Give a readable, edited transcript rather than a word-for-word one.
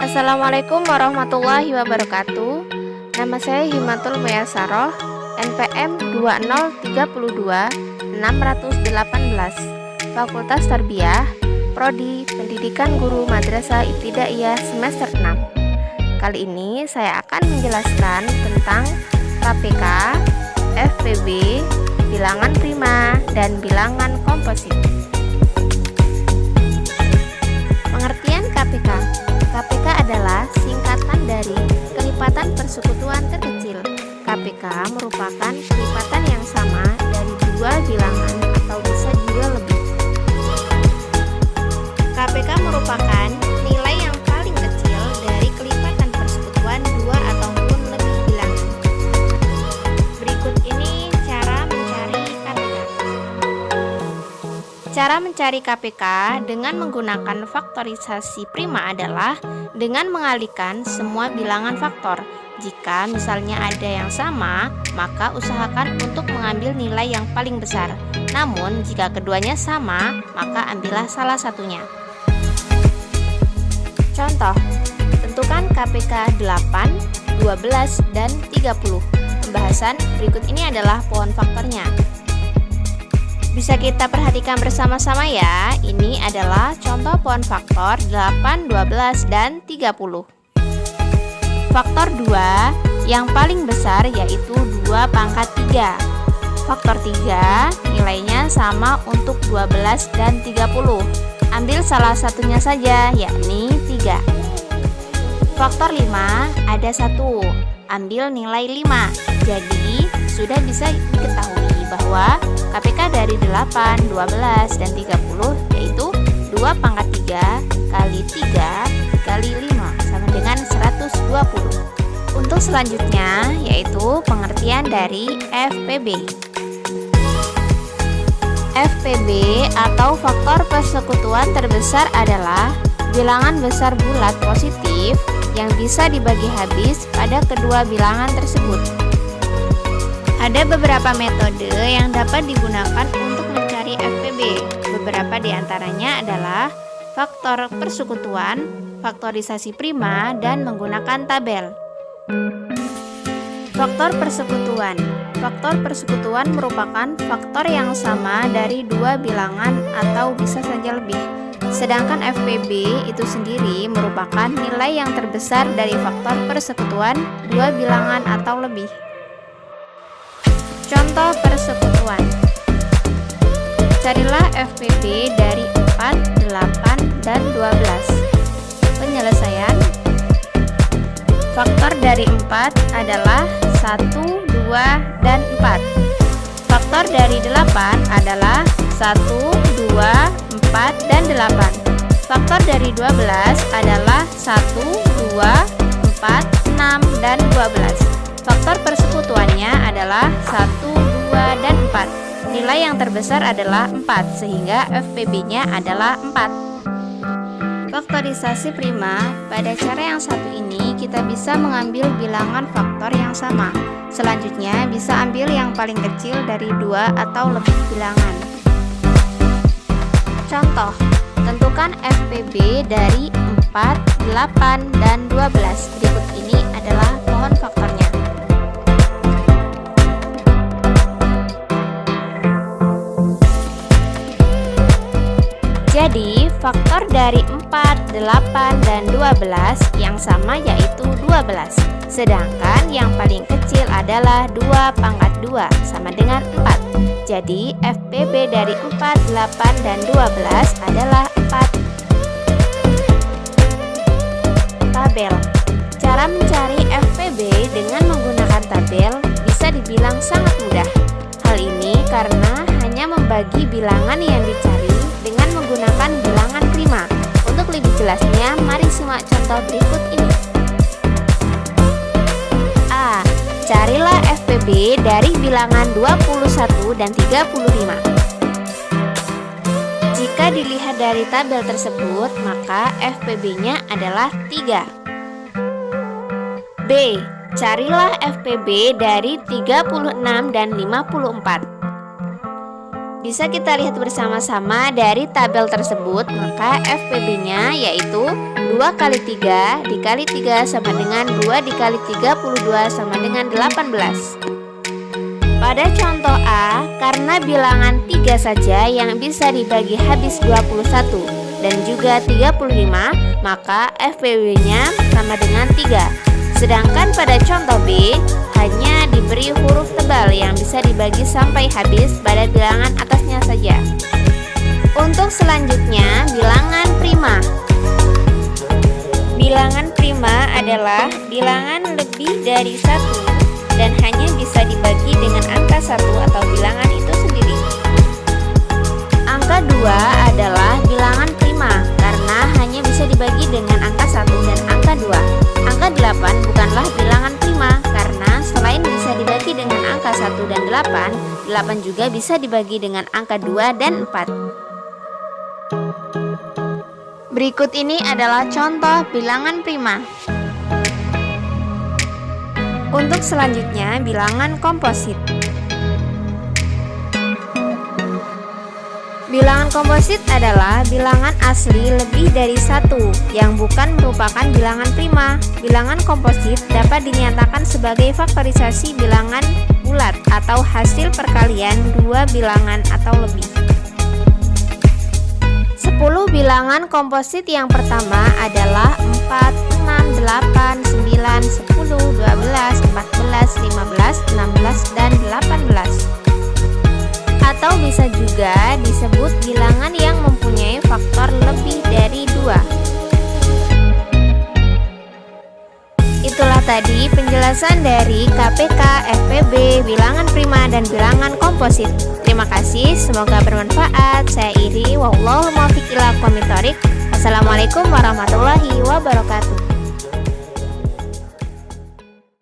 Assalamualaikum warahmatullahi wabarakatuh. Nama saya Himatul Muyasaroh, NPM 2032618, Fakultas Tarbiyah, Prodi Pendidikan Guru Madrasah Ibtidaiyah semester 6. Kali ini saya akan menjelaskan tentang KPK, FPB, bilangan prima, dan bilangan komposit. Pengertian KPK. KPK adalah singkatan dari kelipatan persekutuan terkecil. KPK merupakan kelipatan yang sama dari dua bilangan atau bisa juga lebih. KPK merupakan nilai yang paling kecil dari kelipatan persekutuan dua ataupun lebih bilangan. Berikut ini cara mencari KPK. Cara mencari KPK dengan menggunakan faktorisasi prima adalah dengan mengalihkan semua bilangan faktor. Jika misalnya ada yang sama, maka usahakan untuk mengambil nilai yang paling besar. Namun, jika keduanya sama, maka ambillah salah satunya. Contoh, tentukan KPK 8, 12, dan 30. Pembahasan berikut ini adalah pohon faktornya. Bisa kita perhatikan bersama-sama ya. Ini adalah contoh pohon faktor 8, 12, dan 30. Faktor 2 yang paling besar yaitu 2 pangkat 3. Faktor 3 nilainya sama untuk 12 dan 30. Ambil salah satunya saja, yakni 3. Faktor 5 ada 1. Ambil nilai 5. Jadi sudah bisa diketahui bahwa KPK dari 8, 12, dan 30 yaitu 2 pangkat 3 kali 3 kali 5 sama dengan 120. Untuk selanjutnya yaitu pengertian dari FPB. FPB atau faktor persekutuan terbesar adalah bilangan besar bulat positif yang bisa dibagi habis pada kedua bilangan tersebut. Ada beberapa metode yang dapat digunakan untuk mencari FPB. Beberapa di antaranya adalah faktor persekutuan, faktorisasi prima, dan menggunakan tabel. Faktor persekutuan. Faktor persekutuan merupakan faktor yang sama dari dua bilangan atau bisa saja lebih. Sedangkan FPB itu sendiri merupakan nilai yang terbesar dari faktor persekutuan dua bilangan atau lebih. Contoh persekutuan. Carilah FPB dari 4, 8, dan 12. Penyelesaian. Faktor dari 4 adalah 1, 2, dan 4. Faktor dari 8 adalah 1, 2, 4, dan 8. Faktor dari 12 adalah 1, 2, 4, 6, dan 12. Faktor persekutuannya adalah 1, 2, dan 4. Nilai yang terbesar adalah 4, sehingga FPB-nya adalah 4. Faktorisasi prima. Pada cara yang satu ini, kita bisa mengambil bilangan faktor yang sama. Selanjutnya, bisa ambil yang paling kecil dari 2 atau lebih bilangan. Contoh, tentukan FPB dari 4, 8, dan 12. Berikut ini adalah pohon faktornya. Jadi, faktor dari 4, 8, dan 12 yang sama yaitu 12. Sedangkan yang paling kecil adalah 2 pangkat 2 sama dengan 4. Jadi, FPB dari 4, 8, dan 12 adalah 4. Tabel. Cara mencari FPB dengan menggunakan tabel bisa dibilang sangat mudah. Hal ini karena hanya membagi bilangan yang dicari dengan menggunakan bilangan prima. Untuk lebih jelasnya, mari simak contoh berikut ini. A. Carilah FPB dari bilangan 21 dan 35. Jika dilihat dari tabel tersebut, maka FPB-nya adalah 3. B. Carilah FPB dari 36 dan 54. Bisa kita lihat bersama-sama dari tabel tersebut, maka FPB-nya yaitu 2 kali 3 dikali 3 sama dengan 2 dikali 32 sama dengan 18. Pada contoh A, karena bilangan 3 saja yang bisa dibagi habis 21 dan juga 35, maka FPB-nya sama dengan 3. Sedangkan pada contoh B, hanya diberi huruf tebal yang bisa dibagi sampai habis pada bilangan atasnya saja. Untuk selanjutnya, bilangan prima. Bilangan prima adalah bilangan lebih dari 1 dan hanya bisa dibagi dengan angka 1 atau bilangan itu sendiri. Angka 2 adalah bilangan prima karena hanya bisa dibagi dengan angka 1 dan angka 2. Angka 8 bukanlah bilangan prima karena selain bisa dibagi dengan angka 1 dan 8, 8 juga bisa dibagi dengan angka 2 dan 4. Berikut ini adalah contoh bilangan prima. Untuk selanjutnya, bilangan komposit. Bilangan komposit adalah bilangan asli lebih dari 1 yang bukan merupakan bilangan prima. Bilangan komposit dapat dinyatakan sebagai faktorisasi bilangan bulat atau hasil perkalian dua bilangan atau lebih. 10 bilangan komposit yang pertama adalah 4, 6, 8, 9, 10, 12, 14, 15, 16, dan 18. Atau bisa juga disebut bilangan yang mempunyai faktor lebih dari 2. Itulah tadi penjelasan dari KPK, FPB, bilangan prima, dan bilangan komposit. Terima kasih, semoga bermanfaat. Saya Iri, wallahu muwaffiq ila aqwamit thoriq. Wassalamualaikum warahmatullahi wabarakatuh.